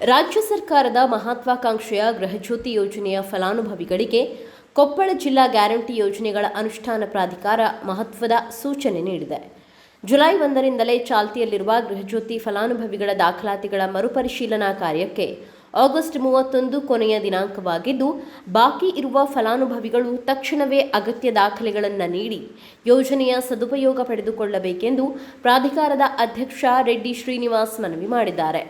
ರಾಜ್ಯ ಸರ್ಕಾರದ ಮಹತ್ವಾಕಾಂಕ್ಷೆಯ ಗೃಹಜ್ಯೋತಿ ಯೋಜನೆಯ ಫಲಾನುಭವಿಗಳಿಗೆ ಕೊಪ್ಪಳ ಜಿಲ್ಲಾ ಗ್ಯಾರಂಟಿ ಯೋಜನೆಗಳ ಅನುಷ್ಠಾನ ಪ್ರಾಧಿಕಾರ ಮಹತ್ವದ ಸೂಚನೆ ನೀಡಿದೆ. ಜುಲೈ 1ರಿಂದಲೇ ಚಾಲ್ತಿಯಲ್ಲಿರುವ ಗೃಹಜ್ಯೋತಿ ಫಲಾನುಭವಿಗಳ ದಾಖಲಾತಿಗಳ ಮರುಪರಿಶೀಲನಾ ಕಾರ್ಯಕ್ಕೆ ಆಗಸ್ಟ್ 31 ಕೊನೆಯ ದಿನಾಂಕವಾಗಿದ್ದು, ಬಾಕಿ ಇರುವ ಫಲಾನುಭವಿಗಳು ತಕ್ಷಣವೇ ಅಗತ್ಯ ದಾಖಲೆಗಳನ್ನು ನೀಡಿ ಯೋಜನೆಯ ಸದುಪಯೋಗ ಪಡೆದುಕೊಳ್ಳಬೇಕೆಂದು ಪ್ರಾಧಿಕಾರದ ಅಧ್ಯಕ್ಷ ರೆಡ್ಡಿ ಶ್ರೀನಿವಾಸ್ ಮನವಿ ಮಾಡಿದ್ದಾರೆ.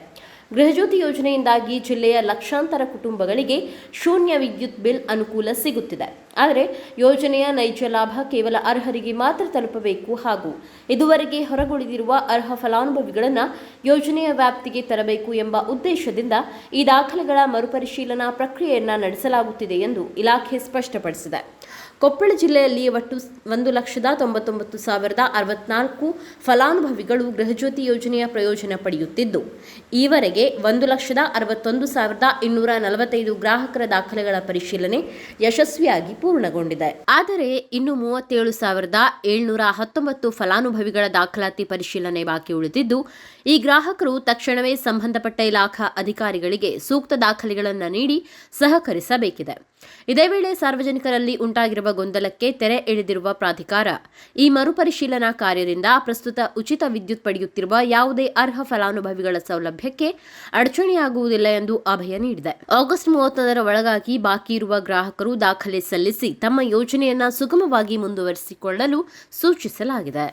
ಗೃಹಜ್ಯೋತಿ ಯೋಜನೆಯಿಂದಾಗಿ ಜಿಲ್ಲೆಯ ಲಕ್ಷಾಂತರ ಕುಟುಂಬಗಳಿಗೆ ಶೂನ್ಯ ವಿದ್ಯುತ್ ಬಿಲ್ ಅನುಕೂಲ ಸಿಗುತ್ತಿದೆ. ಆದರೆ ಯೋಜನೆಯ ನೈಜ ಲಾಭ ಕೇವಲ ಅರ್ಹರಿಗೆ ಮಾತ್ರ ತಲುಪಬೇಕು ಹಾಗೂ ಇದುವರೆಗೆ ಹೊರಗುಳಿದಿರುವ ಅರ್ಹ ಫಲಾನುಭವಿಗಳನ್ನು ಯೋಜನೆಯ ವ್ಯಾಪ್ತಿಗೆ ತರಬೇಕು ಎಂಬ ಉದ್ದೇಶದಿಂದ ಈ ದಾಖಲೆಗಳ ಮರುಪರಿಶೀಲನಾ ಪ್ರಕ್ರಿಯೆಯನ್ನು ನಡೆಸಲಾಗುತ್ತಿದೆ ಎಂದು ಇಲಾಖೆ ಸ್ಪಷ್ಟಪಡಿಸಿದೆ. ಕೊಪ್ಪಳ ಜಿಲ್ಲೆಯಲ್ಲಿ ಒಟ್ಟು 1,99,064 ಫಲಾನುಭವಿಗಳು ಗೃಹಜ್ಯೋತಿ ಯೋಜನೆಯ ಪ್ರಯೋಜನ ಪಡೆಯುತ್ತಿದ್ದು, ಈವರೆಗೆ 1,61,245 ಗ್ರಾಹಕರ ದಾಖಲೆಗಳ ಪರಿಶೀಲನೆ ಯಶಸ್ವಿಯಾಗಿ ಪೂರ್ಣಗೊಂಡಿದೆ. ಆದರೆ ಇನ್ನು 37,719 ಫಲಾನುಭವಿಗಳ ದಾಖಲಾತಿ ಪರಿಶೀಲನೆ ಬಾಕಿ ಉಳಿದಿದ್ದು, ಈ ಗ್ರಾಹಕರು ತಕ್ಷಣವೇ ಸಂಬಂಧಪಟ್ಟ ಇಲಾಖಾ ಅಧಿಕಾರಿಗಳಿಗೆ ಸೂಕ್ತ ದಾಖಲೆಗಳನ್ನು ನೀಡಿ ಸಹಕರಿಸಬೇಕಿದೆ. ಇದೇ ವೇಳೆ ಸಾರ್ವಜನಿಕರಲ್ಲಿ ಉಂಟಾಗಿರುವ ಗೊಂದಲಕ್ಕೆ ತೆರೆ ಎಳೆದಿರುವ ಪ್ರಾಧಿಕಾರ ಈ ಮರುಪರಿಶೀಲನಾ ಕಾರ್ಯದಿಂದ ಪ್ರಸ್ತುತ ಉಚಿತ ವಿದ್ಯುತ್ ಪಡೆಯುತ್ತಿರುವ ಯಾವುದೇ ಅರ್ಹ ಫಲಾನುಭವಿಗಳ ಸೌಲಭ್ಯಕ್ಕೆ ಅಡಚಣೆಯಾಗುವುದಿಲ್ಲ ಎಂದು ಅಭಯ ನೀಡಿದೆ. ಆಗಸ್ಟ್ 31ರ ಒಳಗಾಗಿ ಬಾಕಿ ಇರುವ ಗ್ರಾಹಕರು ದಾಖಲೆ ಸಲ್ಲಿಸಿ ತಮ್ಮ ಯೋಜನೆಯನ್ನು ಸುಗಮವಾಗಿ ಮುಂದುವರಿಸಿಕೊಳ್ಳಲು ಸೂಚಿಸಲಾಗಿದೆ.